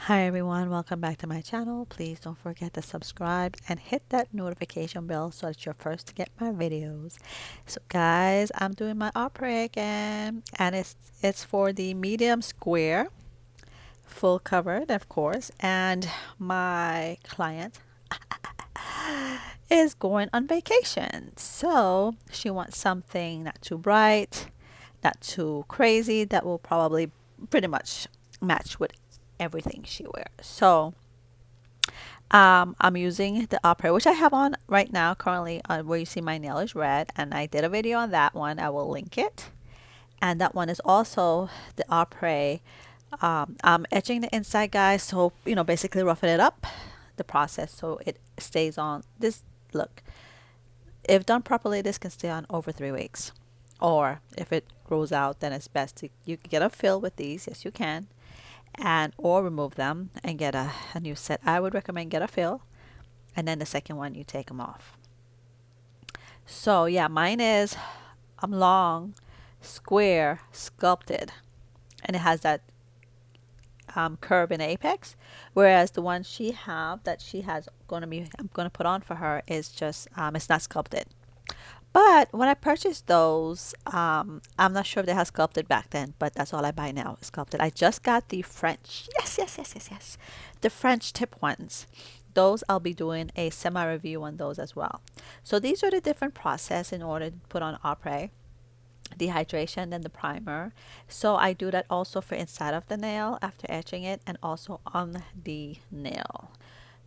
Hi everyone, welcome back to my channel. Please don't forget to subscribe and hit that notification bell so that you're first to get my videos. So guys, I'm doing my opera again, and it's for the medium square, full covered of course, and my client is going on vacation. So she wants something not too bright, not too crazy, that will probably pretty much match with everything she wears. So I'm using the opera, which I have on right now currently, where you see my nail is red, and I did a video on that one. I will link it. And that one is also the opera. I'm etching the inside, guys, so basically roughing it up, the process, so it stays on. This look, if done properly, this can stay on over 3 weeks. Or if it grows out, then it's best to you can get a fill with these. Yes, you can, and or remove them and get a new set. I would recommend get a fill, and then the second one you take them off. So yeah, mine is long, square, sculpted, and it has that curve in the apex. Whereas the one she have that she has I'm gonna put on for her is just it's not sculpted. But when I purchased those, I'm not sure if they had sculpted back then, but that's all I buy now, sculpted. I just got the French, yes, the French tip ones. Those I'll be doing a semi-review on those as well. So these are the different process in order to put on opera, the hydration and the primer. So I do that also for inside of the nail after etching it, and also on the nail.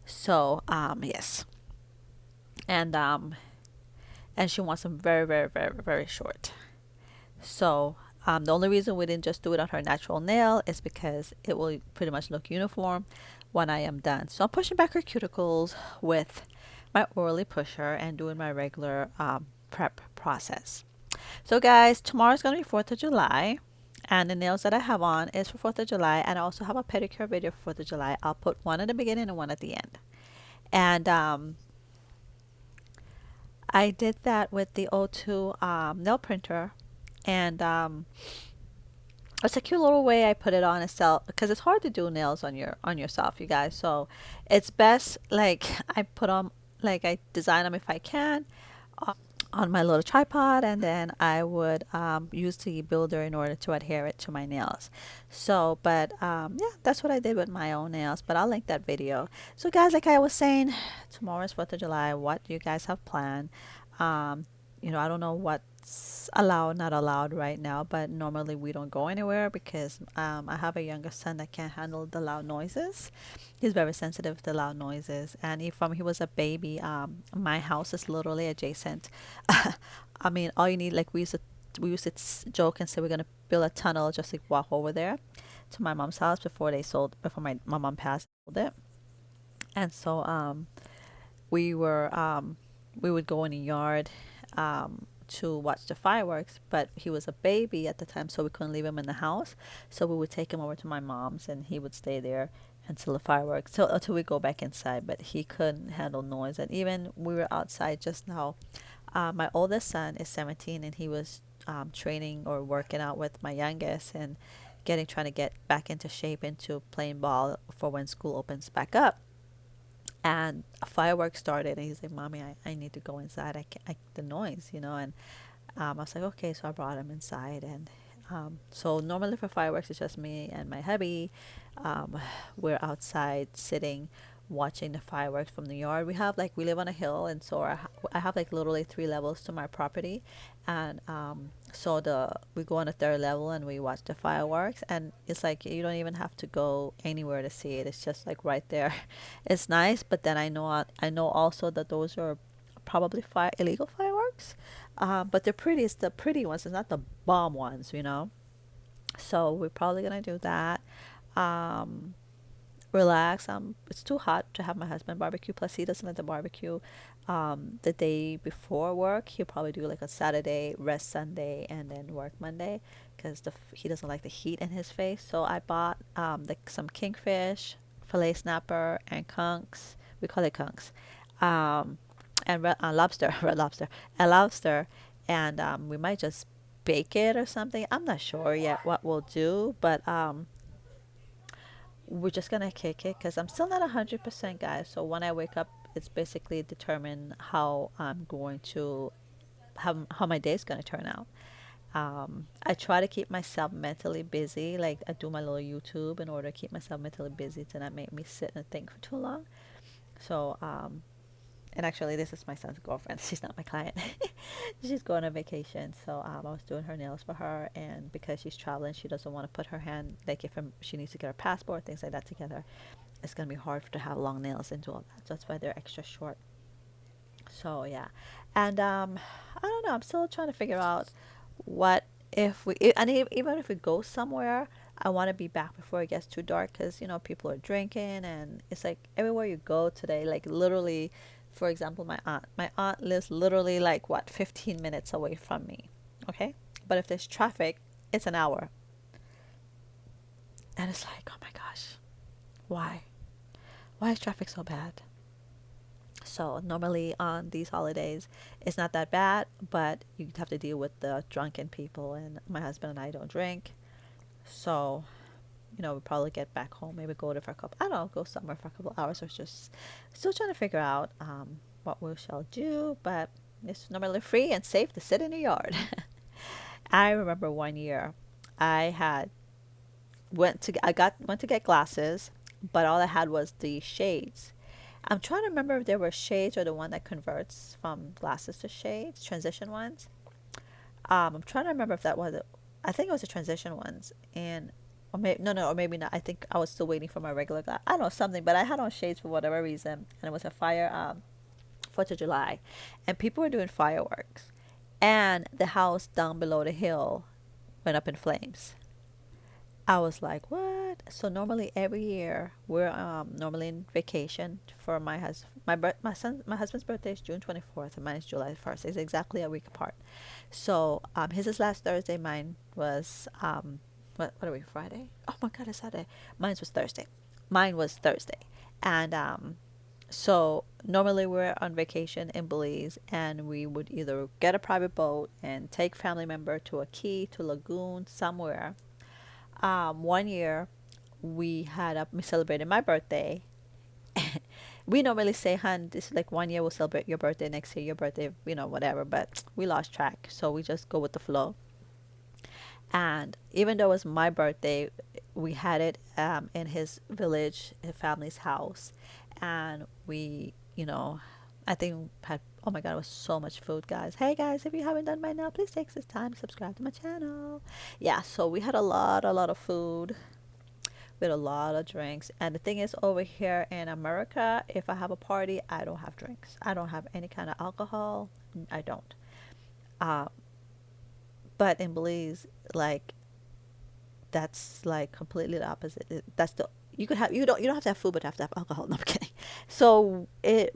So yes, and she wants them very, very, very, very short. So the only reason we didn't just do it on her natural nail is because it will pretty much look uniform when I am done. So I'm pushing back her cuticles with my orally pusher and doing my regular prep process. So guys, tomorrow's going to be 4th of July. And the nails that I have on is for 4th of July. And I also have a pedicure video for 4th of July. I'll put one at the beginning and one at the end. And I did that with the O2 nail printer, and it's a cute little way I put it on itself, because it's hard to do nails on yourself, you guys. So it's best, like, I put on, like, I design them if I can on my little tripod, and then I would use the builder in order to adhere it to my nails. So but yeah, that's what I did with my own nails, but I'll link that video. So guys, like I was saying, tomorrow is 4th of July. What do you guys have planned? um, I don't know what's allowed, not allowed right now, but normally we don't go anywhere because I have a younger son that can't handle the loud noises. He's very sensitive to loud noises, and from he was a baby, my house is literally adjacent. I mean, all you need, like, we used to joke and say we're gonna build a tunnel, just like walk over there to my mom's house before my mom passed, sold it. And so we would go in the yard to watch the fireworks, but he was a baby at the time, so we couldn't leave him in the house. So we would take him over to my mom's, and he would stay there until the fireworks, so until we go back inside. But he couldn't handle noise, and even we were outside just now. My oldest son is 17, and he was training or working out with my youngest, and trying to get back into shape into playing ball for when school opens back up. And a firework started, and he's like, "Mommy, I need to go inside. The noise, and I was like, okay. So I brought him inside, and so normally for fireworks it's just me and my hubby. We're outside sitting watching the fireworks from the yard. We live on a hill, and so I have like literally 3 levels to my property. And so we go on the third level and we watch the fireworks, and it's like you don't even have to go anywhere to see it. It's just like right there. It's nice, but then I know also that those are probably illegal fireworks. But they're pretty. It's the pretty ones. It's not the bomb ones. So we're probably gonna do that. Um, Relax. It's too hot to have my husband barbecue. Plus, he doesn't like the barbecue. The day before work, he'll probably do like a Saturday, rest Sunday, and then work Monday, because he doesn't like the heat in his face. So I bought some kingfish, fillet snapper, and kunks. We call it kunks, um, and lobster, red lobster, and lobster, and we might just bake it or something. I'm not sure yet what we'll do, but we're just gonna kick it because I'm still not 100%, guys. So when I wake up, it's basically determine how I'm going to how my day is gonna turn out. I try to keep myself mentally busy. Like I do my little YouTube in order to keep myself mentally busy to not make me sit and think for too long. So, and actually, this is my son's girlfriend. She's not my client. She's going on vacation. So I was doing her nails for her. And because she's traveling, she doesn't want to put her hand, like if she needs to get her passport, things like that together. It's going to be hard to have long nails and do all that. So that's why they're extra short. So yeah. And I don't know. I'm still trying to figure out what if even if we go somewhere, I want to be back before it gets too dark because people are drinking and it's like everywhere you go today, like literally, for example, my aunt lives literally like what 15 minutes away from me. Okay, but if there's traffic, it's an hour, and it's like, oh my gosh, why is traffic so bad? So normally on these holidays, it's not that bad, but you have to deal with the drunken people. And my husband and I don't drink, so we probably get back home, maybe go to for a couple. I don't know, go somewhere for a couple hours, or just still trying to figure out what we shall do. But it's normally free and safe to sit in the yard. I remember one year, I had went to get glasses, but all I had was the shades. I'm trying to remember if there were shades or the one that converts from glasses to shades, transition ones. I'm trying to remember if that was it. I think it was the transition ones, and or maybe no, no, or maybe not. I think I was still waiting for my regular glass. I don't know something, but I had on shades for whatever reason, and it was a fire 4th of July, and people were doing fireworks, and the house down below the hill went up in flames. I was like, what? So normally every year we're normally in vacation for my husband's birthday is June 24th and mine is July 1st. It's exactly a week apart. So his is last Thursday, mine was what are we, Friday? Oh my god, it's Saturday. Mine was Thursday. Mine was Thursday. And so normally we're on vacation in Belize and we would either get a private boat and take family member to a key, to lagoon, somewhere. One year we celebrated my birthday. We normally say, hun, this is like one year we'll celebrate your birthday, next year your birthday, whatever, but we lost track, so we just go with the flow. And even though it was my birthday, we had it in his village, his family's house, and I think had, oh my god, it was so much food, guys. Hey guys, if you haven't done by now, please take this time to subscribe to my channel. Yeah, so we had a lot of food with a lot of drinks. And the thing is, over here in America, if I have a party, I don't have drinks. I don't have any kind of alcohol. I don't. Uh, but in Belize, like that's like completely the opposite. That's the you don't have to have food, but you have to have alcohol. No, I'm kidding. So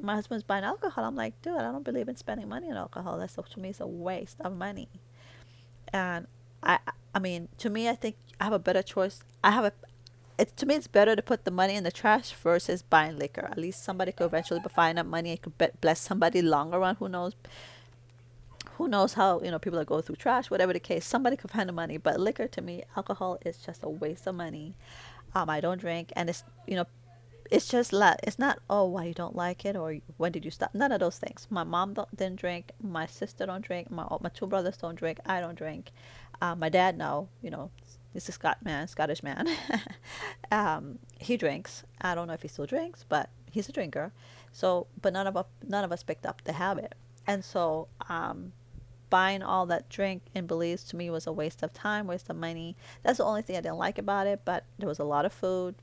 my husband's buying alcohol. I'm like, dude, I don't believe in spending money on alcohol. That's to me, it's a waste of money. And I mean, to me, I think I have a better choice. To me, it's better to put the money in the trash versus buying liquor. At least somebody could eventually find that money. It could bless somebody longer run. Who knows? Who knows how people that go through trash, whatever the case. Somebody could find the money, but liquor to me, alcohol is just a waste of money. I don't drink, and it's just it's not, oh, why you don't like it or when did you stop. None of those things. My mom didn't drink, my sister don't drink, my two brothers don't drink, I don't drink. My dad, no, he's a Scottish man. He drinks. I don't know if he still drinks, but he's a drinker. So but none of us picked up the habit. And so buying all that drink in Belize to me was a waste of time, waste of money. That's the only thing I didn't like about it. But there was a lot of food,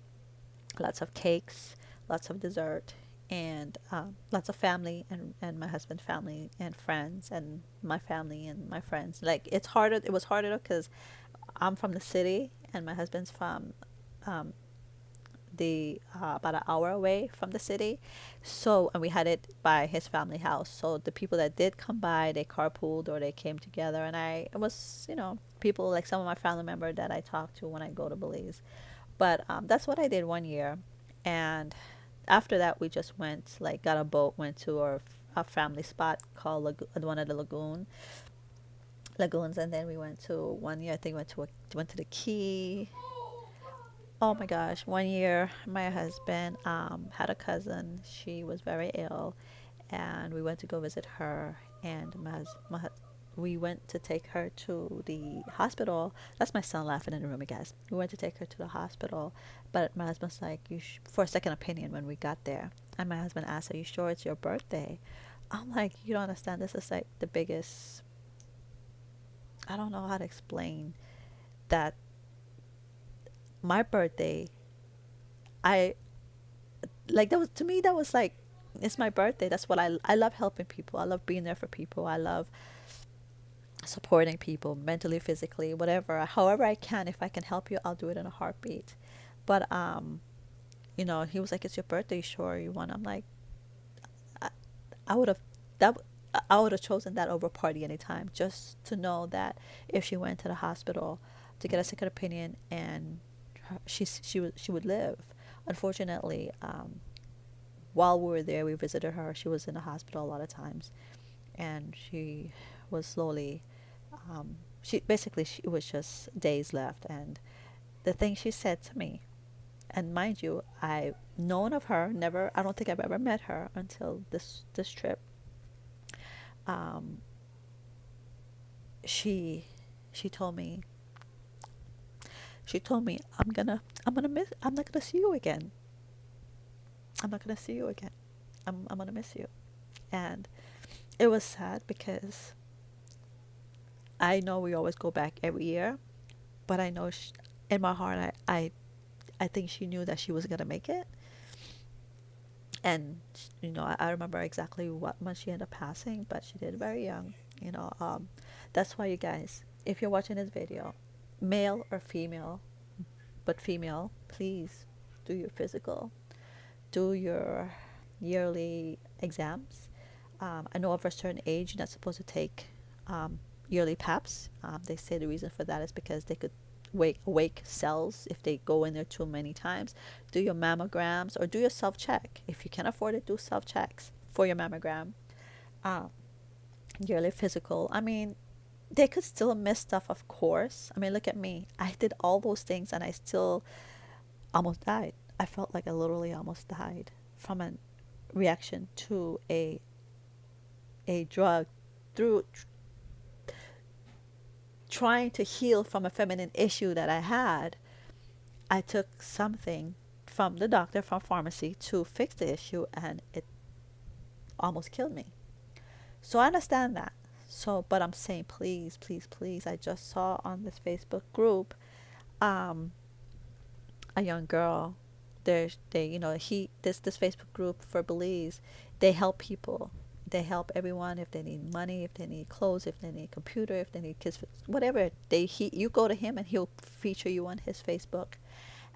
lots of cakes, lots of dessert, and lots of family and my husband's family and friends and my family and my friends. Like it was harder because I'm from the city and my husband's from um, the about an hour away from the city. So and we had it by his family house. So the people that did come by, they carpooled or they came together, and it was people like some of my family members that I talk to when I go to Belize. But that's what I did one year, and after that we just went, like, got a boat, went to our family spot called one of the lagoons, and then we went to one year, I think, went to the key. Oh my gosh. One year, my husband had a cousin. She was very ill, and we went to go visit her. And we went to take her to the hospital. That's my son laughing in the room, you guys. We went to take her to the hospital, but my husband's like, for a second opinion when we got there. And my husband asked, "Are you sure it's your birthday?" I'm like, "You don't understand. This is like the biggest. I don't know how to explain that. My birthday, I like that was to me that was like it's my birthday. That's what I love helping people. I love being there for people. I love supporting people mentally, physically, whatever, however I can. If I can help you, I'll do it in a heartbeat. But he was like, "It's your birthday, sure you want?" I'm like, I, I would have that I would have chosen that over party anytime, just to know that if she went to the hospital to get a second opinion and she would live. Unfortunately, while we were there, we visited her. She was in the hospital a lot of times, and she was slowly. She basically she was just days left, and the thing she said to me, and mind you, I've known of her. Never, I don't think I've ever met her until this trip. Um, she she told me I'm not gonna see you again. I'm not gonna see you again. I'm gonna miss you. And it was sad because I know we always go back every year, but I know in my heart I think she knew that she was gonna make it. And I remember exactly what month she ended up passing, but she did very young. That's why, you guys, if you're watching this video, male or female, but female, please do your physical, do your yearly exams. I know of a certain age, you're not supposed to take yearly PAPs. They say the reason for that is because they could wake cells if they go in there too many times. Do your mammograms or do your self check. If you can afford it, do self checks for your mammogram. Um, Yearly physical. I mean, they could still miss stuff, of course. I mean, look at me. I did all those things and I still almost died. I felt like I literally almost died from a reaction to a drug through trying to heal from a feminine issue that I had. I took something from the doctor from pharmacy to fix the issue and it almost killed me. So I understand that. So, but I'm saying, please, please, please. I just saw on this Facebook group, um, a young girl. They, this Facebook group for Belize, they help people. They help everyone if they need money, if they need clothes, if they need computer, if they need kids, whatever. You go to him and he'll feature you on his Facebook,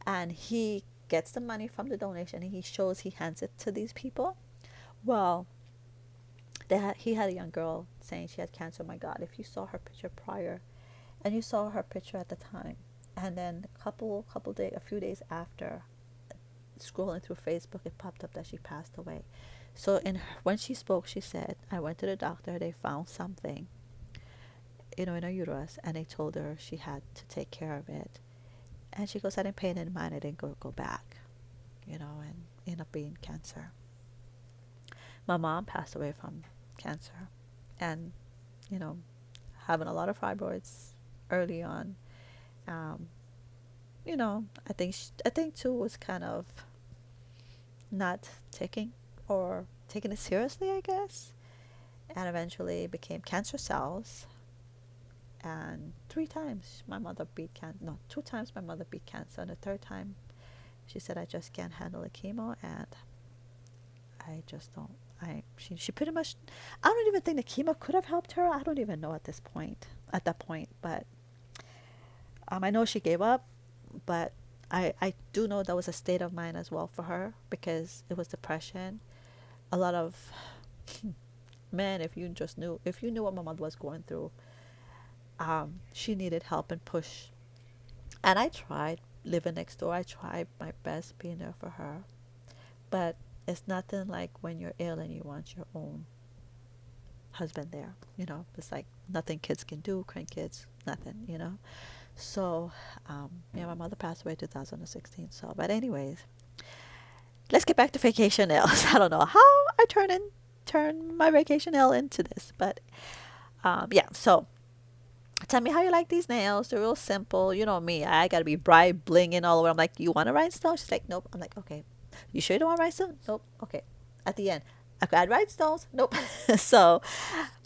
and he gets the money from the donation and he hands it to these people. Well, he had a young girl saying she had cancer. My God, if you saw her picture prior, and you saw her picture at the time, and then a few days after, scrolling through Facebook, it popped up that she passed away. So when she spoke, she said, "I went to the doctor. They found something, in her uterus, and they told her she had to take care of it." And she goes, "I didn't pay any mind. I didn't go back, and ended up being cancer." My mom passed away from cancer, and you know, having a lot of fibroids early on. Um, I think too was kind of not taking it seriously, I guess, and eventually it became cancer cells. And three times my mother beat cancer. No, two times my mother beat cancer, and the third time she said, "I just can't handle the chemo," and I just don't. She pretty much. I don't even think the chemo could have helped her. I don't even know at this point. At that point, but I know she gave up, but I do know that was a state of mind as well for her because it was depression. A lot of men, if you knew what my mother was going through, she needed help and push. And I tried living next door. I tried my best being there for her, but it's nothing like when you're ill and you want your own husband there. It's like nothing kids can do, grandkids, nothing. So, yeah, my mother passed away 2016. So, but anyways, let's get back to vacation nails. I don't know how I turn my vacation nail into this, but yeah. So, tell me how you like these nails. They're real simple. You know me. I gotta be bright, blinging all over. I'm like, you want a rhinestone? She's like, nope. I'm like, okay. You sure you don't want rhinestone? Nope. Okay. At the end, I could add rhinestones. Nope. So,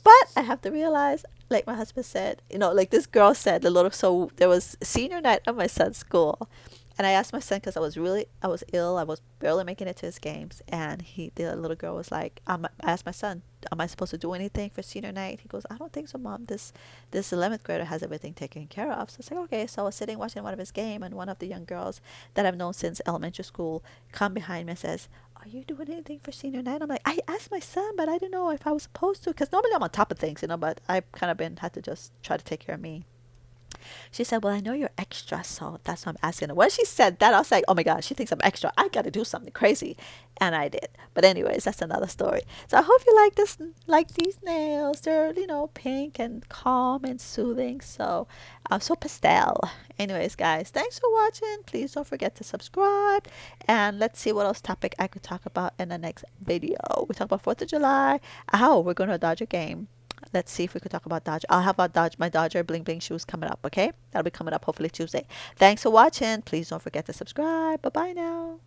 but I have to realize, like my husband said, like this girl said, so there was senior night at my son's school. And I asked my son because I was ill. I was barely making it to his games. And the little girl was like, I asked my son, am I supposed to do anything for senior night? He goes, I don't think so, Mom. This 11th grader has everything taken care of. So it's like, okay. So I was sitting watching one of his game, and one of the young girls that I've known since elementary school come behind me and says, are you doing anything for senior night? I'm like, I asked my son, but I didn't know if I was supposed to. Because normally I'm on top of things, but I've kind of had to just try to take care of me. She said, well, I know you're extra, so that's why I'm asking her. When she said that, I was like, oh my God, she thinks I'm extra. I got to do something crazy. And I did. But anyways, that's another story. So I hope you like these nails. They're, pink and calm and soothing. So I'm so pastel. Anyways, guys, thanks for watching. Please don't forget to subscribe. And let's see what else topic I could talk about in the next video. We talk about 4th of July. Oh, we're going to a Dodger game. Let's see if we could talk about Dodge. I'll have about my Dodger bling bling shoes coming up, okay? That'll be coming up hopefully Tuesday. Thanks for watching. Please don't forget to subscribe. Bye bye now.